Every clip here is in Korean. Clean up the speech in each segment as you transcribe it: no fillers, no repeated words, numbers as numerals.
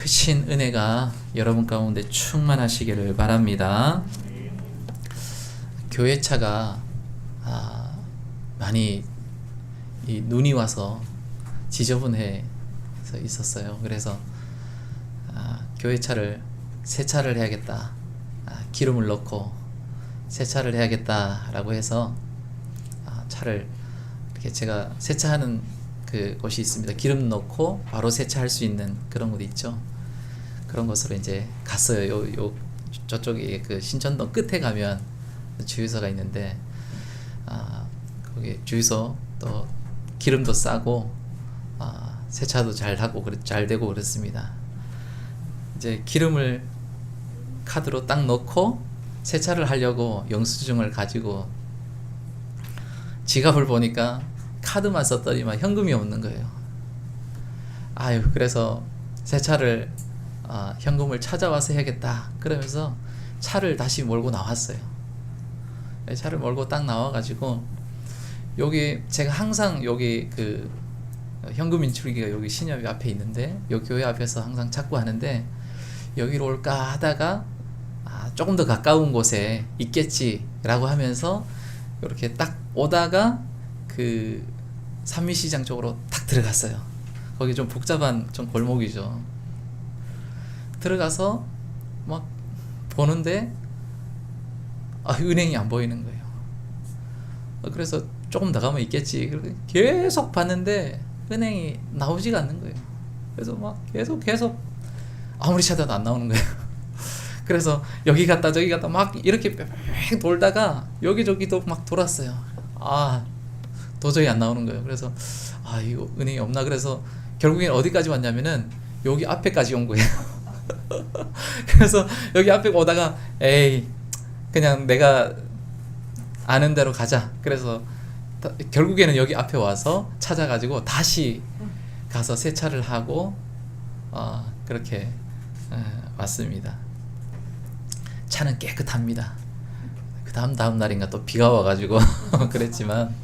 크신 은혜가 여러분 가운데 충만하시기를 바랍니다. 교회차가 많이 눈이 와서 지저분해서 있었어요. 그래서 교회차를 세차를 해야겠다, 기름을 넣고 세차를 해야겠다라고 해서 차를 이렇게 제가 세차하는 그 곳이 있습니다. 기름 넣고 바로 세차할 수 있는 그런 곳 있죠. 그런 곳으로 이제 갔어요. 저쪽에 그 신천동 끝에 가면 주유소가 있는데 거기 주유소 또 기름도 싸고 세차도 잘 하고 잘 되고 그렇습니다. 이제 기름을 카드로 딱 넣고 세차를 하려고 영수증을 가지고 지갑을 보니까 카드만 썼더니만 현금이 없는 거예요. 그래서 세차를 현금을 찾아와서 해야겠다 그러면서 차를 다시 몰고 나왔어요. 차를 몰고 딱 나와가지고 여기 제가 항상 여기 그 현금 인출기가 여기 신협이 앞에 있는데 여기 교회 앞에서 항상 찾고 하는데 여기로 올까 하다가 조금 더 가까운 곳에 있겠지라고 하면서 이렇게 딱 오다가 그 산미시장 쪽으로 딱 들어갔어요. 거기 좀 복잡한 좀 골목이죠. 들어가서 막 보는데 은행이 안 보이는 거예요. 그래서 조금 더 가면 있겠지. 계속 봤는데 은행이 나오지가 않는 거예요. 그래서 막 계속 아무리 찾아도 안 나오는 거예요. 그래서 여기 갔다 저기 갔다 막 이렇게 빽 돌다가 여기저기도 막 돌았어요. 도저히 안 나오는 거예요. 그래서 이거 은행이 없나. 그래서 결국엔 어디까지 왔냐면은 여기 앞에까지 온 거예요. 그래서 여기 앞에 오다가 그냥 내가 아는 대로 가자. 그래서 결국에는 여기 앞에 와서 찾아가지고 다시 가서 세차를 하고 그렇게 왔습니다. 차는 깨끗합니다. 그 다음 날인가 또 비가 와가지고 그랬지만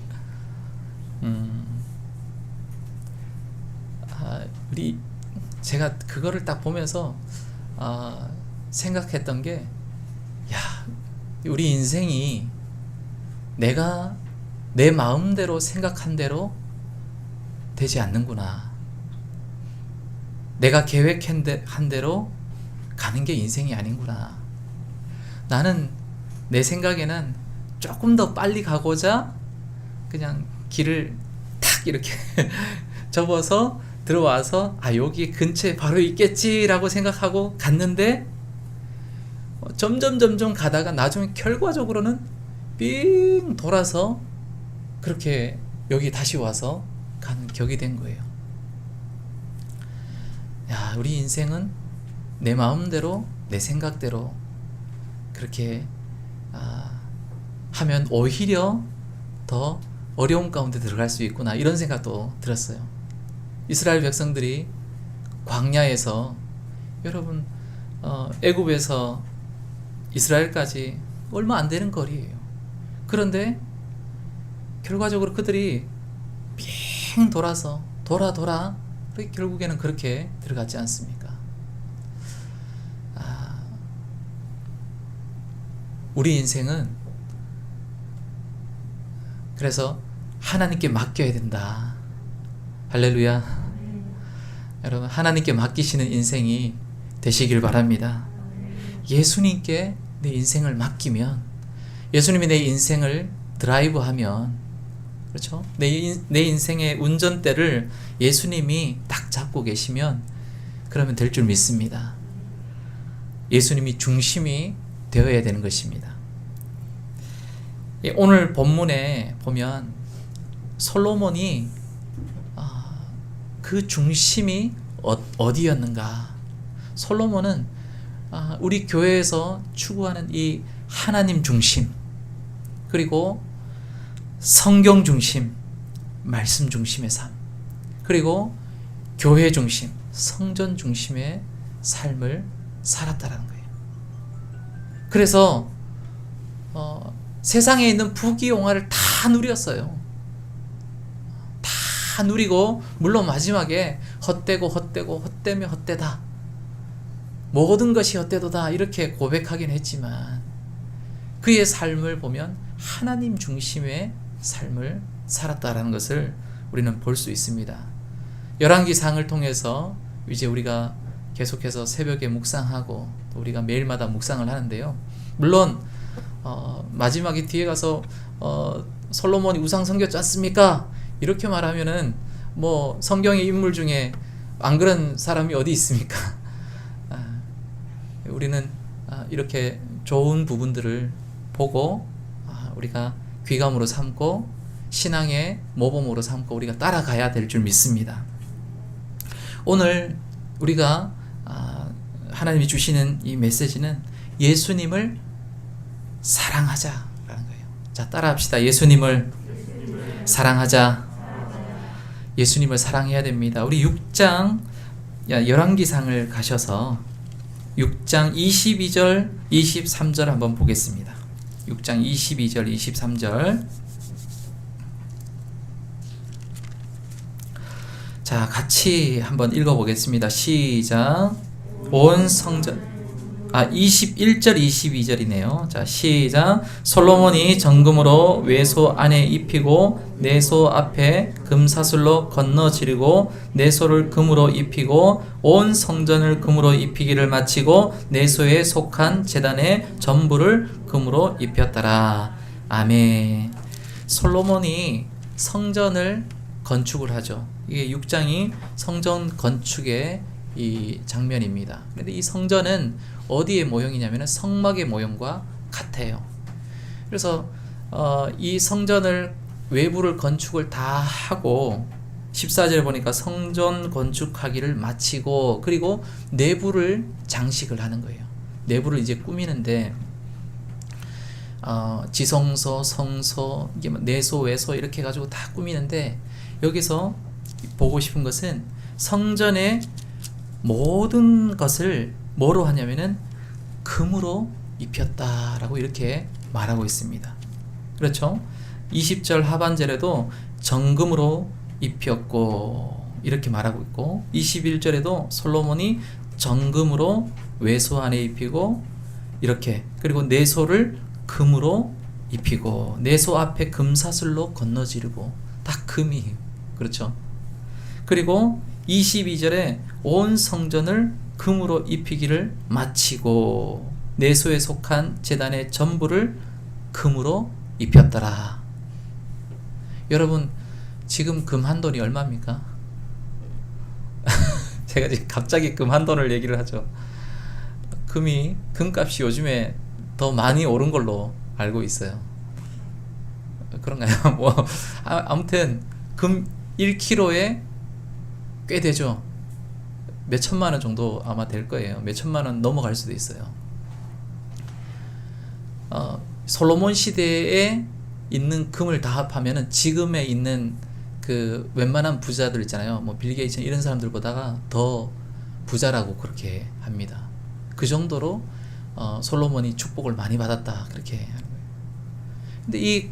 제가 그거를 딱 보면서 생각했던 게 우리 인생이 내가 내 마음대로 생각한 대로 되지 않는구나. 내가 계획한 대로 가는 게 인생이 아닌구나. 나는 내 생각에는 조금 더 빨리 가고자 그냥 길을 탁 이렇게 접어서 들어와서 여기 근처에 바로 있겠지라고 생각하고 갔는데 점점 가다가 나중에 결과적으로는 삥 돌아서 그렇게 여기 다시 와서 가는 격이 된 거예요. 우리 인생은 내 마음대로 내 생각대로 그렇게 하면 오히려 더 어려운 가운데 들어갈 수 있구나, 이런 생각도 들었어요. 이스라엘 백성들이 광야에서, 여러분 애굽에서 이스라엘까지 얼마 안 되는 거리예요. 그런데 결과적으로 그들이 빙 돌아서 돌아 결국에는 그렇게 들어갔지 않습니까? 우리 인생은 그래서 하나님께 맡겨야 된다. 할렐루야. 여러분, 하나님께 맡기시는 인생이 되시길 바랍니다. 예수님께 내 인생을 맡기면, 예수님이 내 인생을 드라이브하면, 그렇죠? 내 인생의 운전대를 예수님이 딱 잡고 계시면 그러면 될 줄 믿습니다. 예수님이 중심이 되어야 되는 것입니다. 오늘 본문에 보면 솔로몬이 그 중심이 어디였는가? 솔로몬은 우리 교회에서 추구하는 이 하나님 중심, 그리고 성경 중심, 말씀 중심의 삶, 그리고 교회 중심, 성전 중심의 삶을 살았다라는 거예요. 그래서 세상에 있는 부귀영화를 다 누렸어요. 다 누리고, 물론 마지막에 헛되고 헛되다 모든 것이 헛되도다 이렇게 고백하긴 했지만 그의 삶을 보면 하나님 중심의 삶을 살았다라는 것을 우리는 볼 수 있습니다. 열왕기상을 통해서 이제 우리가 계속해서 새벽에 묵상하고 또 우리가 매일마다 묵상을 하는데요. 물론 마지막에 뒤에 가서 솔로몬이 우상 섬겼지 않습니까? 이렇게 말하면은 뭐 성경의 인물 중에 안 그런 사람이 어디 있습니까? 우리는 이렇게 좋은 부분들을 보고 우리가 귀감으로 삼고 신앙의 모범으로 삼고 우리가 따라가야 될 줄 믿습니다. 오늘 우리가 하나님이 주시는 이 메시지는 예수님을 사랑하자라는 거예요. 자, 따라합시다. 예수님을 사랑하자. 예수님을 사랑해야 됩니다. 우리 6장 열왕기상을 가셔서 6장 22절 23절 한번 보겠습니다. 6장 22절 23절. 자, 같이 한번 읽어보겠습니다. 시작. 온 성전 21절 22절이네요. 자, 시작. 솔로몬이 정금으로 외소 안에 입히고 내소 앞에 금사슬로 건너지르고 내소를 금으로 입히고 온 성전을 금으로 입히기를 마치고 내소에 속한 제단의 전부를 금으로 입혔더라. 아멘. 솔로몬이 성전을 건축을 하죠. 이게 6장이 성전 건축의 이 장면입니다. 그런데 이 성전은 어디의 모형이냐면 성막의 모형과 같아요. 그래서 이 성전을 외부를 건축을 다 하고 14절에 보니까 성전 건축하기를 마치고 그리고 내부를 장식을 하는 거예요. 내부를 이제 꾸미는데 지성소, 성소, 이게 내소, 외소 이렇게 해가지고 다 꾸미는데 여기서 보고 싶은 것은 성전의 모든 것을 뭐로 하냐면은 금으로 입혔다라고 이렇게 말하고 있습니다. 그렇죠? 20절 하반절에도 정금으로 입혔고 이렇게 말하고 있고 21절에도 솔로몬이 정금으로 외소 안에 입히고 이렇게 그리고 내소를 금으로 입히고 내소 앞에 금사슬로 건너지르고 다 금이에요. 그렇죠? 그리고 22절에 온 성전을 금으로 입히기를 마치고 내소에 속한 제단의 전부를 금으로 입혔더라. 여러분 지금 금 한 돈이 얼마입니까? 제가 지금 갑자기 금 한 돈을 얘기를 하죠. 금값이 요즘에 더 많이 오른 걸로 알고 있어요. 그런가요? 뭐 아무튼 금 1kg에 꽤 되죠. 몇 천만 원 정도 아마 될 거예요. 몇 천만 원 넘어갈 수도 있어요. 솔로몬 시대에 있는 금을 다 합하면은 지금에 있는 그 웬만한 부자들 있잖아요. 뭐 빌 게이츠 이런 사람들보다가 더 부자라고 그렇게 합니다. 그 정도로 솔로몬이 축복을 많이 받았다 그렇게 하는 거예요. 근데 이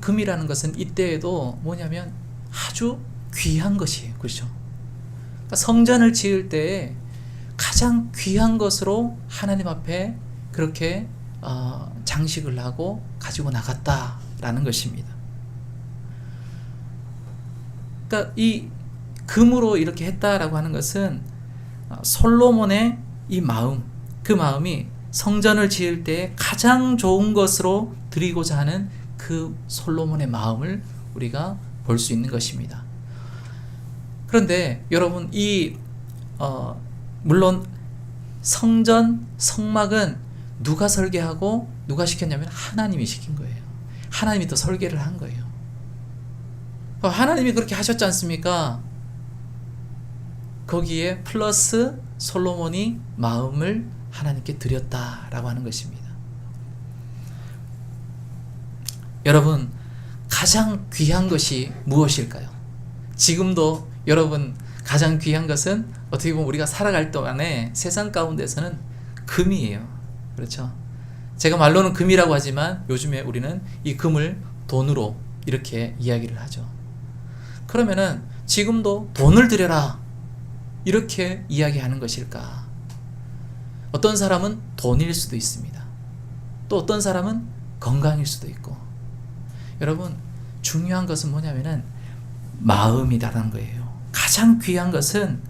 금이라는 것은 이때에도 뭐냐면 아주 귀한 것이에요. 그렇죠? 그러니까 성전을 지을 때 가장 귀한 것으로 하나님 앞에 그렇게 장식을 하고 가지고 나갔다라는 것입니다. 그러니까 이 금으로 이렇게 했다라고 하는 것은 솔로몬의 이 마음, 그 마음이 성전을 지을 때 가장 좋은 것으로 드리고자 하는 그 솔로몬의 마음을 우리가 볼 수 있는 것입니다. 그런데 여러분 물론 성전, 성막은 누가 설계하고 누가 시켰냐면 하나님이 시킨 거예요. 하나님이 또 설계를 한 거예요. 하나님이 그렇게 하셨지 않습니까? 거기에 플러스 솔로몬이 마음을 하나님께 드렸다라고 하는 것입니다. 여러분 가장 귀한 것이 무엇일까요? 지금도 여러분 가장 귀한 것은 어떻게 보면 우리가 살아갈 동안에 세상 가운데서는 금이에요. 그렇죠? 제가 말로는 금이라고 하지만 요즘에 우리는 이 금을 돈으로 이렇게 이야기를 하죠. 그러면은 지금도 돈을 들여라 이렇게 이야기하는 것일까? 어떤 사람은 돈일 수도 있습니다. 또 어떤 사람은 건강일 수도 있고. 여러분, 중요한 것은 뭐냐면은 마음이다라는 거예요. 가장 귀한 것은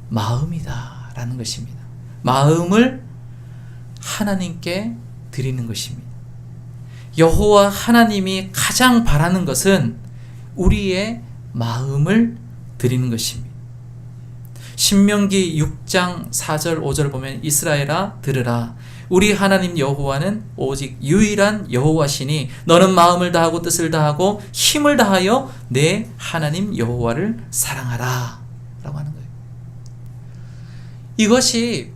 마음이다라는 것입니다. 마음을 하나님께 드리는 것입니다. 여호와 하나님이 가장 바라는 것은 우리의 마음을 드리는 것입니다. 신명기 6장 4절 5절 보면 이스라엘아 들으라 우리 하나님 여호와는 오직 유일한 여호와시니 너는 마음을 다하고 뜻을 다하고 힘을 다하여 내 하나님 여호와를 사랑하라 라고 하는 거예요. 이것이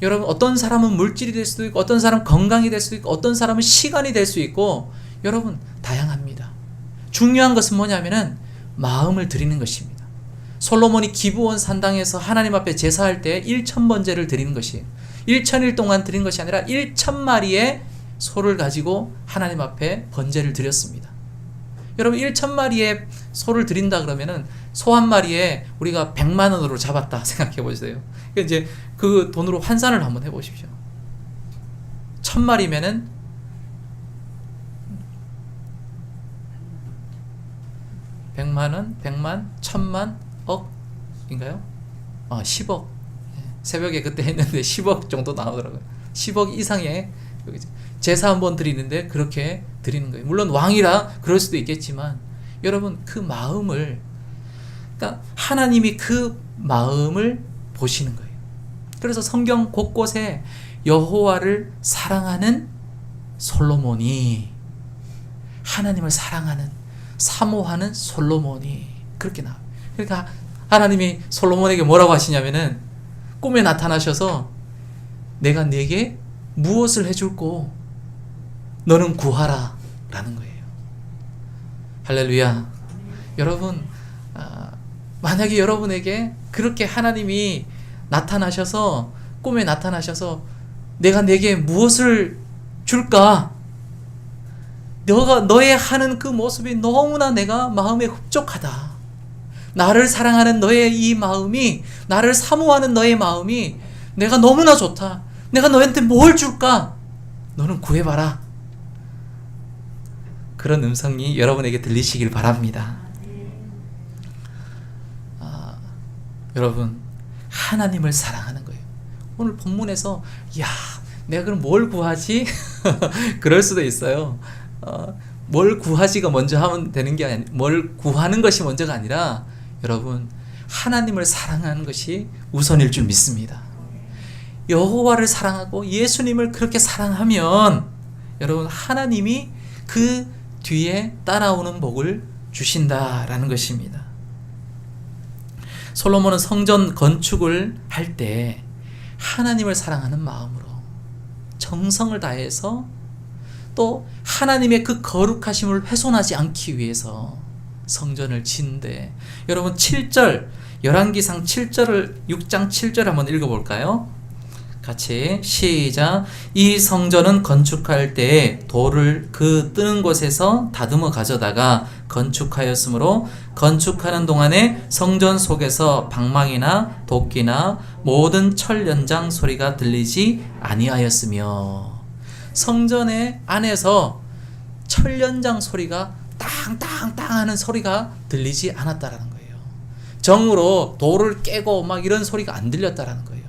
여러분 어떤 사람은 물질이 될 수도 있고 어떤 사람은 건강이 될 수도 있고 어떤 사람은 시간이 될 수 있고 여러분 다양합니다. 중요한 것은 뭐냐면은 마음을 드리는 것입니다. 솔로몬이 기브온 산당에서 하나님 앞에 제사할 때 1000번제를 드리는 것이에요. 1000일 동안 드린 것이 아니라 1000마리의 소를 가지고 하나님 앞에 번제를 드렸습니다. 여러분 1000마리의 소를 드린다 그러면은 소 한 마리에 우리가 100만 원으로 잡았다 생각해 보세요. 이제 그 돈으로 환산을 한번 해 보십시오. 1000마리면은 100만 원, 100만, 1000만, 억인가요? 10억. 새벽에 그때 했는데 10억 정도 나오더라고요. 10억 이상의 제사 한 번 드리는데 그렇게 드리는 거예요. 물론 왕이라 그럴 수도 있겠지만 여러분 그 마음을 그러니까 하나님이 그 마음을 보시는 거예요. 그래서 성경 곳곳에 여호와를 사랑하는 솔로몬이 하나님을 사랑하는 사모하는 솔로몬이 그렇게 나와요. 그러니까 하나님이 솔로몬에게 뭐라고 하시냐면은 꿈에 나타나셔서 내가 네게 무엇을 해줄꼬 너는 구하라 라는 거예요. 할렐루야. 여러분 만약에 여러분에게 그렇게 하나님이 나타나셔서 꿈에 나타나셔서 내가 네게 무엇을 줄까? 너의 하는 그 모습이 너무나 내가 마음에 흡족하다. 나를 사랑하는 너의 이 마음이 나를 사모하는 너의 마음이 내가 너무나 좋다. 내가 너한테 뭘 줄까? 너는 구해봐라. 그런 음성이 여러분에게 들리시길 바랍니다. 여러분 하나님을 사랑하는 거예요. 오늘 본문에서 야 내가 그럼 뭘 구하지? 그럴 수도 있어요. 뭘 구하지가 먼저 하면 되는 게 아니라 뭘 구하는 것이 먼저가 아니라 여러분 하나님을 사랑하는 것이 우선일 줄 믿습니다. 여호와를 사랑하고 예수님을 그렇게 사랑하면 여러분 하나님이 그 뒤에 따라오는 복을 주신다라는 것입니다. 솔로몬은 성전 건축을 할 때 하나님을 사랑하는 마음으로 정성을 다해서 또 하나님의 그 거룩하심을 훼손하지 않기 위해서 성전을 짓는데 여러분 7절 열왕기상 7절을 6장 7절 한번 읽어볼까요? 같이 시작. 이 성전은 건축할 때에 돌을 그 뜨는 곳에서 다듬어 가져다가 건축하였으므로 건축하는 동안에 성전 속에서 방망이나 도끼나 모든 철 연장 소리가 들리지 아니하였으며 성전의 안에서 철 연장 소리가 땅땅땅 하는 소리가 들리지 않았다라는 거예요. 정으로 돌을 깨고 막 이런 소리가 안 들렸다라는 거예요.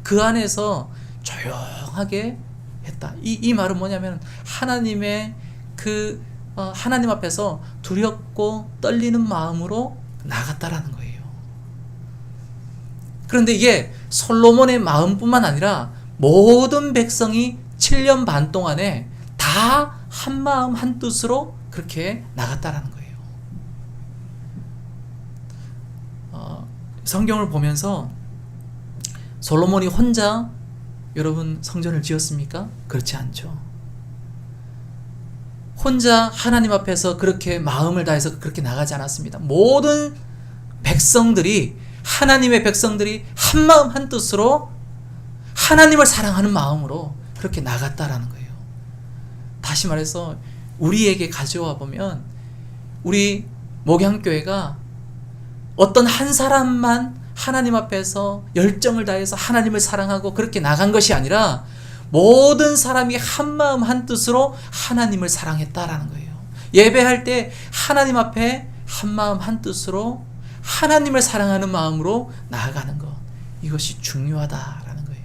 그 안에서 조용하게 했다. 이 말은 뭐냐면 하나님의 그 하나님 앞에서 두렵고 떨리는 마음으로 나갔다라는 거예요. 그런데 이게 솔로몬의 마음뿐만 아니라 모든 백성이 7년 반 동안에 다 한 마음 한 뜻으로 그렇게 나갔다라는 거예요. 성경을 보면서 솔로몬이 혼자 여러분 성전을 지었습니까? 그렇지 않죠. 혼자 하나님 앞에서 그렇게 마음을 다해서 그렇게 나가지 않았습니다. 모든 백성들이 하나님의 백성들이 한 마음 한 뜻으로 하나님을 사랑하는 마음으로 그렇게 나갔다라는 거예요. 다시 말해서 우리에게 가져와 보면 우리 목양교회가 어떤 한 사람만 하나님 앞에서 열정을 다해서 하나님을 사랑하고 그렇게 나간 것이 아니라 모든 사람이 한마음 한뜻으로 하나님을 사랑했다라는 거예요. 예배할 때 하나님 앞에 한마음 한뜻으로 하나님을 사랑하는 마음으로 나아가는 것, 이것이 중요하다라는 거예요.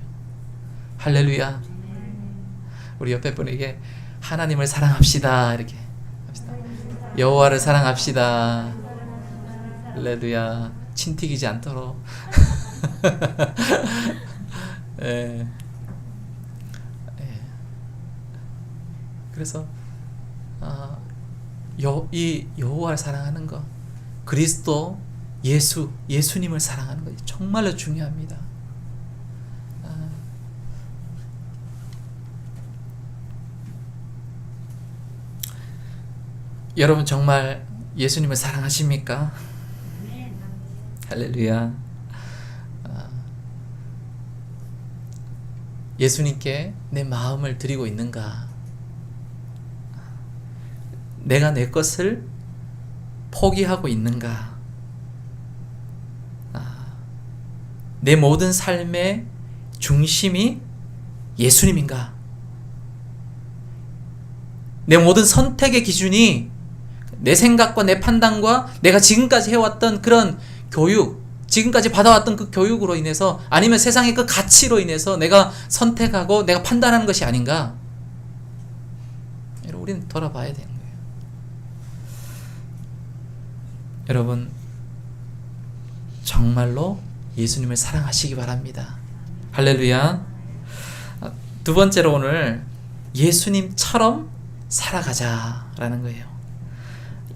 할렐루야. 우리 옆에 분에게 하나님을 사랑합시다 이렇게 합시다. 여호와를 사랑합시다. 할렐루야. 침 튀기지 않도록. 예. 예. 그래서 이 여호와를 사랑하는 것, 그리스도 예수님을 사랑하는 것이 정말로 중요합니다. 여러분 정말 예수님을 사랑하십니까? 할렐루야. 예수님께 내 마음을 드리고 있는가? 내가 내 것을 포기하고 있는가? 내 모든 삶의 중심이 예수님인가? 내 모든 선택의 기준이 내 생각과 내 판단과 내가 지금까지 해왔던 그런 교육, 지금까지 받아왔던 그 교육으로 인해서, 아니면 세상의 그 가치로 인해서 내가 선택하고 내가 판단하는 것이 아닌가? 여러분, 우리는 돌아봐야 되는 거예요. 여러분, 정말로 예수님을 사랑하시기 바랍니다. 할렐루야. 두 번째로 오늘 예수님처럼 살아가자라는 거예요.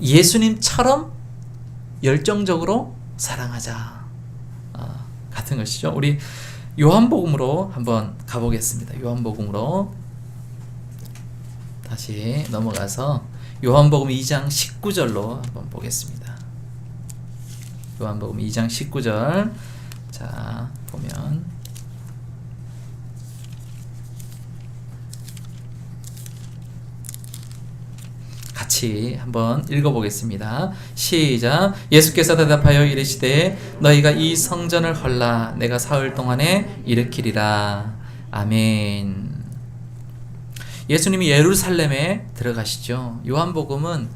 예수님처럼 열정적으로 사랑하자 같은 것이죠. 우리 요한복음으로 한번 가보겠습니다. 요한복음으로 다시 넘어가서 요한복음 2장 19절로 한번 보겠습니다. 요한복음 2장 19절. 자, 보면 같이 한번 읽어보겠습니다. 시작. 예수께서 대답하여 이르시되 너희가 이 성전을 헐라 내가 사흘 동안에 일으키리라. 아멘. 예수님이 예루살렘에 들어가시죠. 요한복음은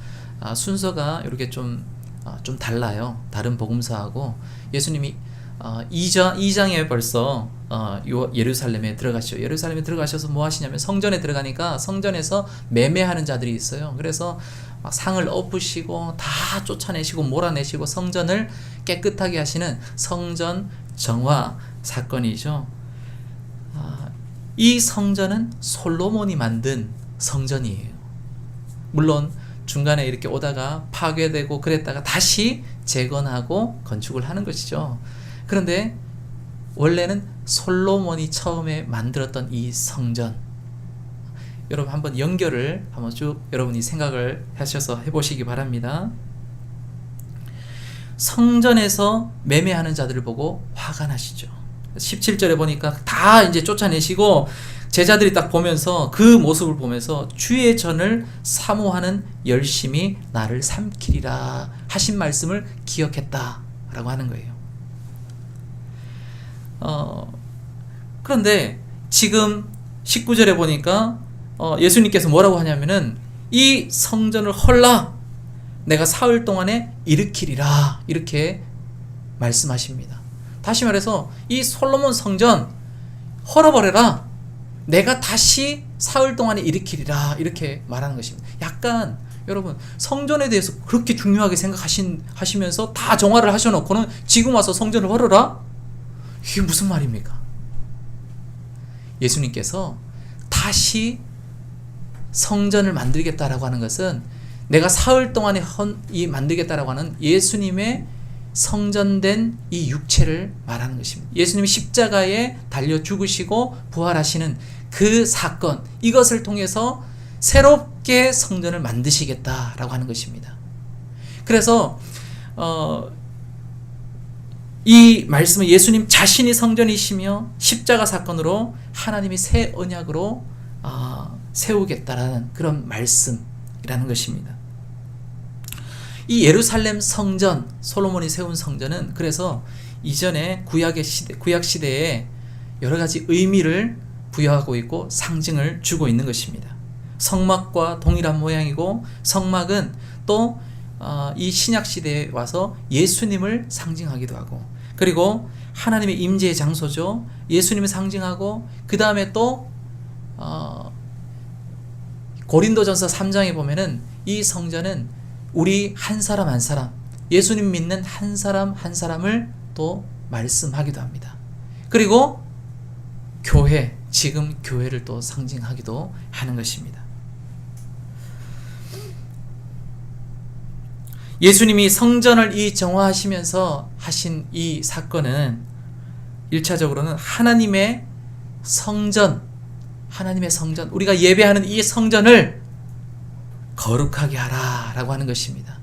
순서가 이렇게 좀 달라요. 다른 복음서하고. 예수님이 2장에 벌써 예루살렘에 들어가시죠. 예루살렘에 들어가셔서 뭐 하시냐면 성전에 들어가니까 성전에서 매매하는 자들이 있어요. 그래서 막 상을 엎으시고 다 쫓아내시고 몰아내시고 성전을 깨끗하게 하시는 성전 정화 사건이죠. 이 성전은 솔로몬이 만든 성전이에요. 물론 중간에 이렇게 오다가 파괴되고 그랬다가 다시 재건하고 건축을 하는 것이죠. 그런데 원래는 솔로몬이 처음에 만들었던 이 성전, 여러분 한번 연결을 한번 쭉 여러분이 생각을 하셔서 해보시기 바랍니다. 성전에서 매매하는 자들을 보고 화가 나시죠. 17절에 보니까 다 이제 쫓아내시고 제자들이 딱 보면서 그 모습을 보면서 주의 전을 사모하는 열심히 나를 삼키리라 하신 말씀을 기억했다라고 하는 거예요. 그런데 지금 19절에 보니까 예수님께서 뭐라고 하냐면은 이 성전을 헐라 내가 사흘 동안에 일으키리라 이렇게 말씀하십니다. 다시 말해서 이 솔로몬 성전 헐어버려라 내가 다시 사흘 동안에 일으키리라 이렇게 말하는 것입니다. 약간 여러분 성전에 대해서 그렇게 중요하게 생각하시면서 다 정화를 하셔놓고는 지금 와서 성전을 헐어라? 이게 무슨 말입니까? 예수님께서 다시 성전을 만들겠다라고 하는 것은 내가 사흘 동안에 만들겠다라고 하는 예수님의 성전된 이 육체를 말하는 것입니다. 예수님이 십자가에 달려 죽으시고 부활하시는 그 사건, 이것을 통해서 새롭게 성전을 만드시겠다라고 하는 것입니다. 그래서 이 말씀은 예수님 자신이 성전이시며 십자가 사건으로 하나님이 새 언약으로 세우겠다라는 그런 말씀이라는 것입니다. 이 예루살렘 성전, 솔로몬이 세운 성전은 그래서 이전에 구약 시대에 여러 가지 의미를 부여하고 있고 상징을 주고 있는 것입니다. 성막과 동일한 모양이고, 성막은 또 이 신약 시대에 와서 예수님을 상징하기도 하고, 그리고 하나님의 임재의 장소죠. 예수님을 상징하고, 그 다음에 또 고린도전서 3장에 보면은 이 성전은 우리 한 사람 한 사람, 예수님 믿는 한 사람 한 사람을 또 말씀하기도 합니다. 그리고 교회, 지금 교회를 또 상징하기도 하는 것입니다. 예수님이 성전을 정화하시면서 하신 이 사건은 1차적으로는 하나님의 성전, 우리가 예배하는 이 성전을 거룩하게 하라 라고 하는 것입니다.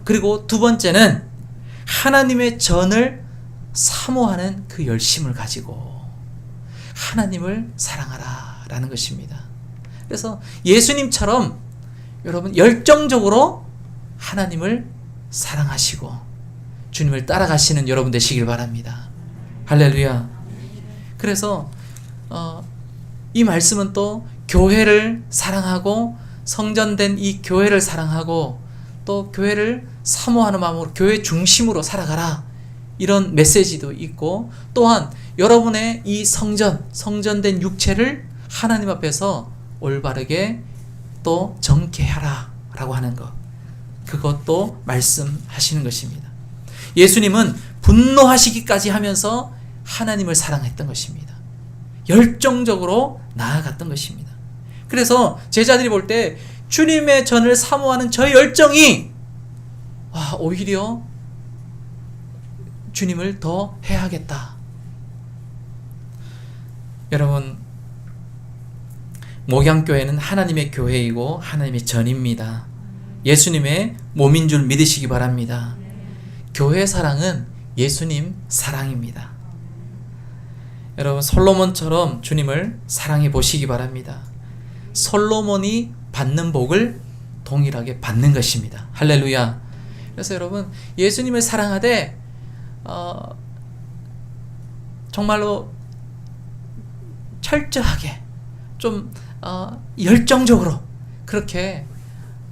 그리고 두 번째는 하나님의 전을 사모하는 그 열심을 가지고 하나님을 사랑하라 라는 것입니다. 그래서 예수님처럼 여러분 열정적으로 하나님을 사랑하시고 주님을 따라가시는 여러분 되시길 바랍니다. 할렐루야. 그래서 이 말씀은 또 교회를 사랑하고, 성전된 이 교회를 사랑하고, 또 교회를 사모하는 마음으로 교회 중심으로 살아가라, 이런 메시지도 있고, 또한 여러분의 이 성전된 육체를 하나님 앞에서 올바르게 또 정케하라 라고 하는 것, 그것도 말씀하시는 것입니다. 예수님은 분노하시기까지 하면서 하나님을 사랑했던 것입니다. 열정적으로 나아갔던 것입니다. 그래서 제자들이 볼 때 주님의 전을 사모하는 저 열정이 오히려 주님을 더 해야겠다. 여러분, 목양교회는 하나님의 교회이고 하나님의 전입니다. 예수님의 몸인 줄 믿으시기 바랍니다. 교회 사랑은 예수님 사랑입니다. 여러분, 솔로몬처럼 주님을 사랑해 보시기 바랍니다. 솔로몬이 받는 복을 동일하게 받는 것입니다. 할렐루야. 그래서 여러분, 예수님을 사랑하되 정말로 철저하게 좀 열정적으로 그렇게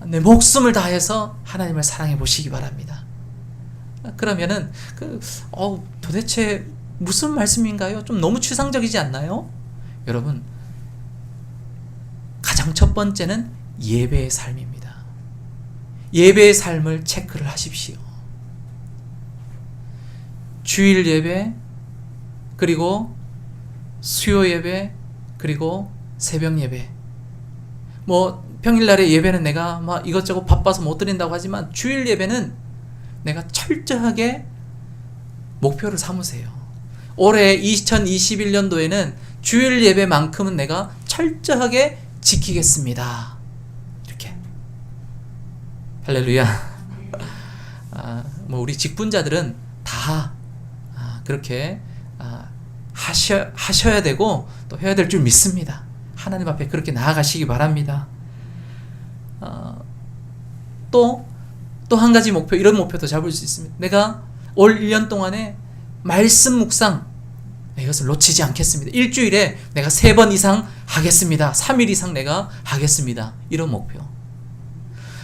내 목숨을 다해서 하나님을 사랑해 보시기 바랍니다. 그러면은 도대체 무슨 말씀인가요? 좀 너무 추상적이지 않나요? 여러분, 가장 첫 번째는 예배의 삶입니다. 예배의 삶을 체크를 하십시오. 주일 예배, 그리고 수요 예배, 그리고 새벽 예배. 평일날의 예배는 내가 이것저것 바빠서 못 드린다고 하지만 주일 예배는 내가 철저하게 목표를 삼으세요. 올해 2021년도에는 주일 예배만큼은 내가 철저하게 지키겠습니다. 이렇게. 할렐루야. 우리 직분자들은 다 그렇게 하셔야 되고 또 해야 될 줄 믿습니다. 하나님 앞에 그렇게 나아가시기 바랍니다. 또 한 가지 목표, 이런 목표도 잡을 수 있습니다. 내가 올 1년 동안에 말씀 묵상, 이것을 놓치지 않겠습니다. 일주일에 내가 3번 이상 하겠습니다. 3일 이상 내가 하겠습니다. 이런 목표.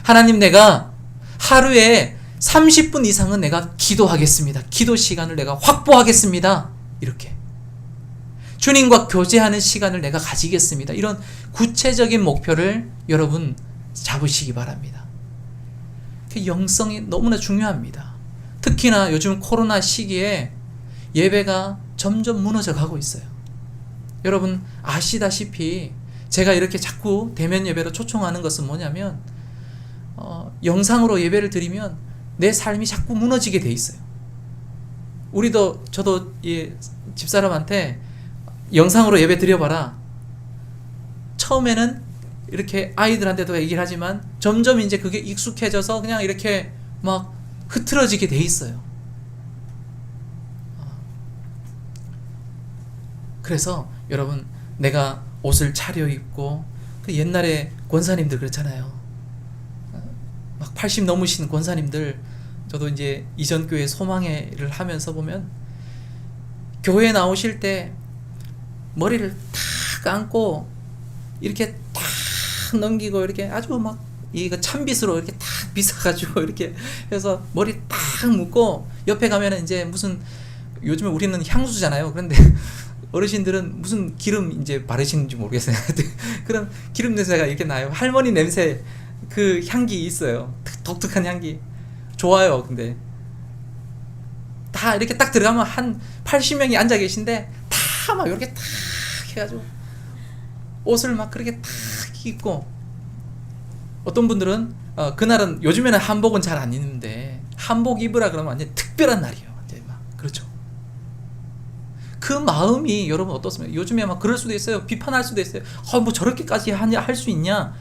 하나님, 내가 하루에 30분 이상은 내가 기도하겠습니다. 기도 시간을 내가 확보하겠습니다. 이렇게. 주님과 교제하는 시간을 내가 가지겠습니다. 이런 구체적인 목표를 여러분 잡으시기 바랍니다. 영성이 너무나 중요합니다. 특히나 요즘 코로나 시기에 예배가 점점 무너져 가고 있어요. 여러분 아시다시피 제가 이렇게 자꾸 대면 예배로 초청하는 것은 뭐냐면 영상으로 예배를 드리면 내 삶이 자꾸 무너지게 돼 있어요. 저도 집사람한테 영상으로 예배 드려봐라. 처음에는 이렇게 아이들한테도 얘기를 하지만 점점 이제 그게 익숙해져서 그냥 이렇게 막 흐트러지게 돼 있어요. 그래서 여러분, 내가 옷을 차려입고, 옛날에 권사님들 그렇잖아요. 막 80 넘으신 권사님들 저도 이제 이전 교회 소망회를 하면서 보면 교회 나오실 때 머리를 탁 감고 이렇게 탁 넘기고 이렇게 아주 막 이거 찬빗으로 이렇게 탁 빗어가지고 이렇게 해서 머리 딱 묶고 옆에 가면은 이제 무슨 요즘에 우리는 향수잖아요. 그런데 어르신들은 무슨 기름 이제 바르시는지 모르겠어요. 그런 기름 냄새가 이렇게 나요. 할머니 냄새 그 향기 있어요. 독특한 향기. 좋아요. 근데 다 이렇게 딱 들어가면 한 80명이 앉아 계신데 다 막 이렇게 탁 해가지고 옷을 막 그렇게 탁 입고 어떤 분들은 그날은 요즘에는 한복은 잘 안 입는데 한복 입으라 그러면 완전 특별한 날이에요. 완전 막 그렇죠. 그 마음이 여러분 어떻습니까? 요즘에 막 그럴 수도 있어요. 비판할 수도 있어요. 뭐 저렇게까지 할 수 있냐?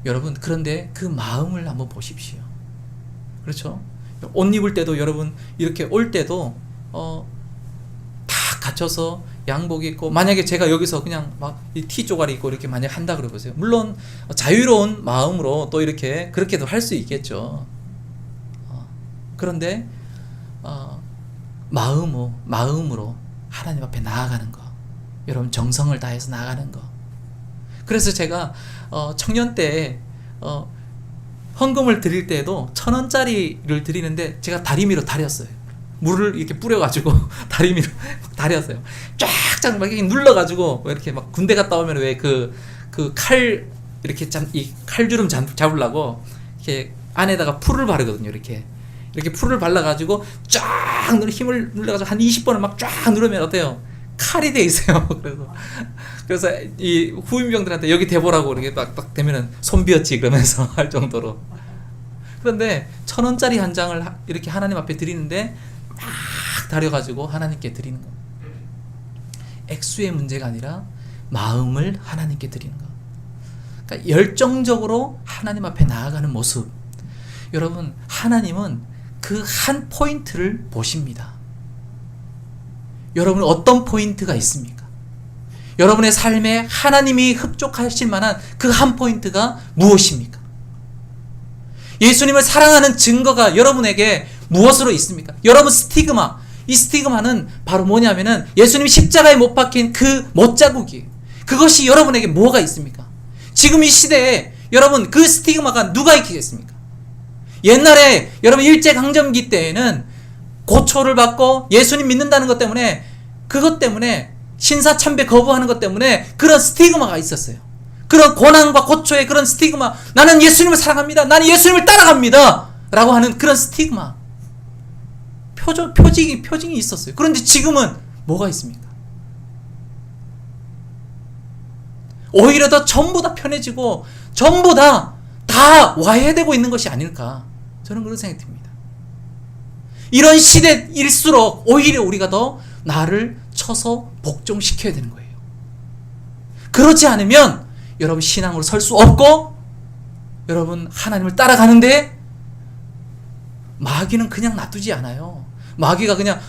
여러분 그런데 그 마음을 한번 보십시오. 그렇죠? 옷 입을 때도 여러분 이렇게 올 때도 다 갖춰서 양복 입고 만약에 제가 여기서 그냥 막 티 쪼가리 입고 이렇게 만약 한다 그래 보세요. 물론 자유로운 마음으로 또 이렇게 그렇게도 할 수 있겠죠. 그런데 마음으로 하나님 앞에 나아가는 거, 여러분 정성을 다해서 나아가는 거. 그래서 제가 청년 때 헌금을 드릴 때에도 1,000원짜리를 드리는데 제가 다리미로 다렸어요. 물을 이렇게 뿌려가지고 다리미로 다렸어요. 쫙쫙 막 이렇게 눌러가지고 이렇게 막 군대 갔다 오면 왜 그 칼 이렇게 이 칼주름 잡으려고 이렇게 안에다가 풀을 바르거든요. 이렇게 풀을 발라가지고 쫙 힘을 눌러가지고 한 20번을 막 쫙 누르면 어때요? 칼이 돼 있어요. 그래서 이 후임병들한테 여기 대보라고 이렇게 딱 대면은 손비었지 그러면서 할 정도로. 그런데 1,000원짜리 한 장을 이렇게 하나님 앞에 드리는데 막 다려가지고 하나님께 드리는 거. 액수의 문제가 아니라 마음을 하나님께 드리는 거. 그러니까 열정적으로 하나님 앞에 나아가는 모습. 여러분 하나님은 그 한 포인트를 보십니다. 여러분 어떤 포인트가 있습니까? 여러분의 삶에 하나님이 흡족하실 만한 그 한 포인트가 무엇입니까? 예수님을 사랑하는 증거가 여러분에게 무엇으로 있습니까? 여러분 스티그마, 이 스티그마는 바로 뭐냐면은 예수님이 십자가에 못 박힌 그 못자국이에요. 그것이 여러분에게 뭐가 있습니까? 지금 이 시대에 여러분 그 스티그마가 누가 있겠습니까? 옛날에 여러분 일제강점기 때에는 고초를 받고 예수님 믿는다는 것 때문에 그것 때문에 신사참배 거부하는 것 때문에 그런 스티그마가 있었어요. 그런 고난과 고초의 그런 스티그마, 나는 예수님을 사랑합니다, 나는 예수님을 따라갑니다 라고 하는 그런 스티그마, 표징이 있었어요. 그런데 지금은 뭐가 있습니까? 오히려 더 전부 다 편해지고 전부 다 와해되고 있는 것이 아닐까, 저는 그런 생각이 듭니다. 이런 시대일수록 오히려 우리가 더 나를 쳐서 복종시켜야 되는 거예요. 그렇지 않으면 여러분 신앙으로 설 수 없고 여러분 하나님을 따라가는데 마귀는 그냥 놔두지 않아요. 마귀가 그냥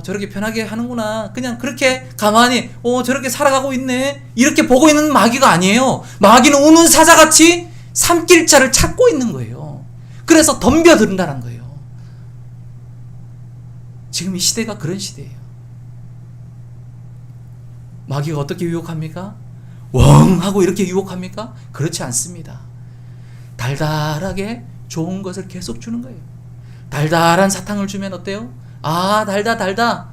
저렇게 편하게 하는구나, 그냥 그렇게 가만히 저렇게 살아가고 있네 이렇게 보고 있는 마귀가 아니에요. 마귀는 우는 사자같이 삼킬자를 찾고 있는 거예요. 그래서 덤벼든다는 거예요. 지금 이 시대가 그런 시대예요. 마귀가 어떻게 유혹합니까? 웡 하고 이렇게 유혹합니까? 그렇지 않습니다. 달달하게 좋은 것을 계속 주는 거예요. 달달한 사탕을 주면 어때요? 달다.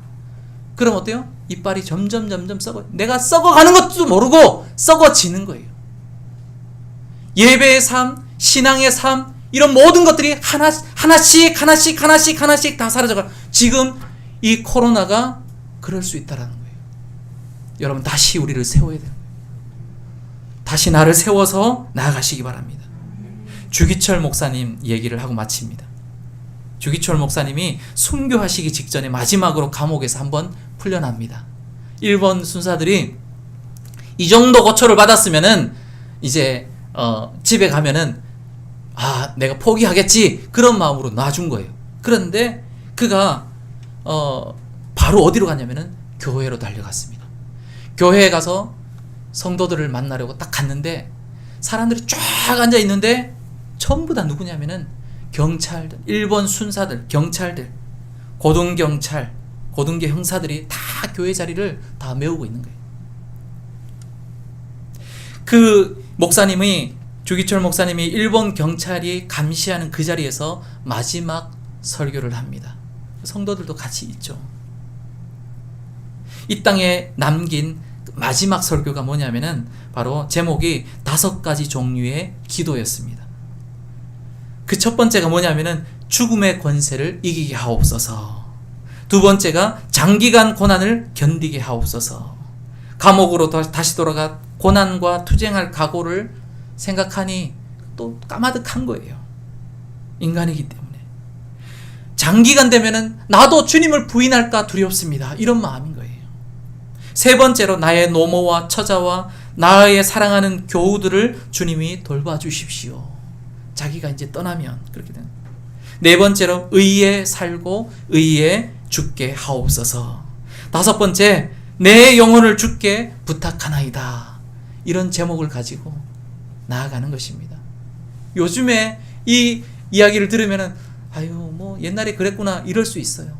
그럼 어때요? 이빨이 점점 썩어. 내가 썩어가는 것도 모르고 썩어지는 거예요. 예배의 삶, 신앙의 삶, 이런 모든 것들이 하나씩 다 사라져가. 지금 이 코로나가 그럴 수 있다라는 거예요. 여러분 다시 우리를 세워야 돼요. 다시 나를 세워서 나아가시기 바랍니다. 주기철 목사님 얘기를 하고 마칩니다. 주기철 목사님이 순교하시기 직전에 마지막으로 감옥에서 한번 풀려납니다. 일본 순사들이 이 정도 고초를 받았으면은 이제 집에 가면은 내가 포기하겠지 그런 마음으로 놔준 거예요. 그런데 그가 바로 어디로 갔냐면은 교회로 달려갔습니다. 교회에 가서 성도들을 만나려고 딱 갔는데 사람들이 쫙 앉아 있는데 전부 다 누구냐면은 경찰들, 일본 순사들, 경찰들, 고등경찰, 고등계 형사들이 다 교회 자리를 다 메우고 있는 거예요. 그 목사님이, 주기철 목사님이 일본 경찰이 감시하는 그 자리에서 마지막 설교를 합니다. 성도들도 같이 있죠. 이 땅에 남긴 마지막 설교가 뭐냐면은 바로 제목이 5가지 종류의 기도였습니다. 그 첫 번째가 뭐냐면은 죽음의 권세를 이기게 하옵소서. 두 번째가 장기간 고난을 견디게 하옵소서. 감옥으로 다시 돌아가 고난과 투쟁할 각오를 생각하니 또 까마득한 거예요. 인간이기 때문에. 장기간 되면은 나도 주님을 부인할까 두렵습니다. 이런 마음인 거예요. 세 번째로 나의 노모와 처자와 나의 사랑하는 교우들을 주님이 돌봐주십시오. 자기가 이제 떠나면 그렇게 되는. 네 번째로 의에 살고 의에 죽게 하옵소서. 다섯 번째, 내 영혼을 주께 부탁하나이다. 이런 제목을 가지고 나아가는 것입니다. 요즘에 이 이야기를 들으면은 아유 뭐 옛날에 그랬구나 이럴 수 있어요.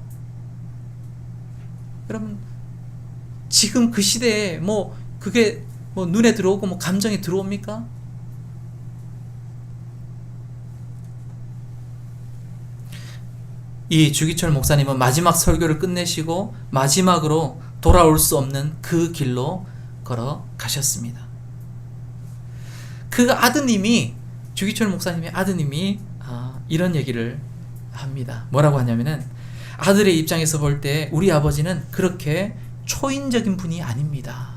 여러분 지금 그 시대에 뭐 그게 뭐 눈에 들어오고 뭐 감정이 들어옵니까? 이 주기철 목사님은 마지막 설교를 끝내시고 마지막으로 돌아올 수 없는 그 길로 걸어가셨습니다. 그 아드님이, 주기철 목사님의 아드님이 이런 얘기를 합니다. 뭐라고 하냐면은 아들의 입장에서 볼 때 우리 아버지는 그렇게 초인적인 분이 아닙니다.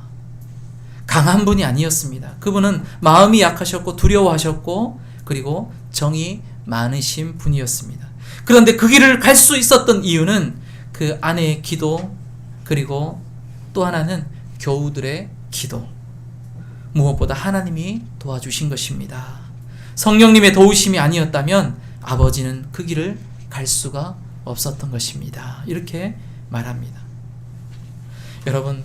강한 분이 아니었습니다. 그분은 마음이 약하셨고 두려워하셨고 그리고 정이 많으신 분이었습니다. 그런데 그 길을 갈 수 있었던 이유는 그 아내의 기도, 그리고 또 하나는 교우들의 기도, 무엇보다 하나님이 도와주신 것입니다. 성령님의 도우심이 아니었다면 아버지는 그 길을 갈 수가 없었던 것입니다. 이렇게 말합니다. 여러분,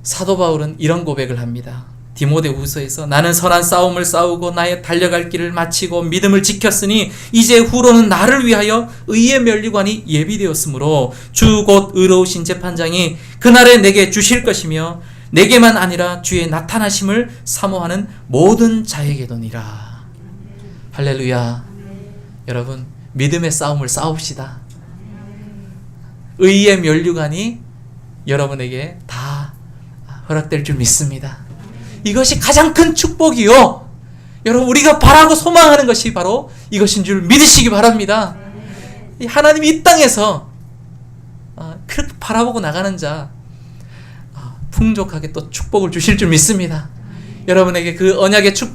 사도 바울은 이런 고백을 합니다. 디모데후서에서 나는 선한 싸움을 싸우고 나의 달려갈 길을 마치고 믿음을 지켰으니 이제 후로는 나를 위하여 의의 면류관이 예비되었으므로 주 곧 의로우신 재판장이 그날에 내게 주실 것이며 내게만 아니라 주의 나타나심을 사모하는 모든 자에게도니라. 할렐루야. 여러분, 믿음의 싸움을 싸웁시다. 의의 면류관이 여러분에게 다 허락될 줄 믿습니다. 이것이 가장 큰 축복이요. 여러분, 우리가 바라고 소망하는 것이 바로 이것인 줄 믿으시기 바랍니다. 하나님이 이 땅에서 그렇게 바라보고 나가는 자 풍족하게 또 축복을 주실 줄 믿습니다. 여러분에게 그 언약의 축복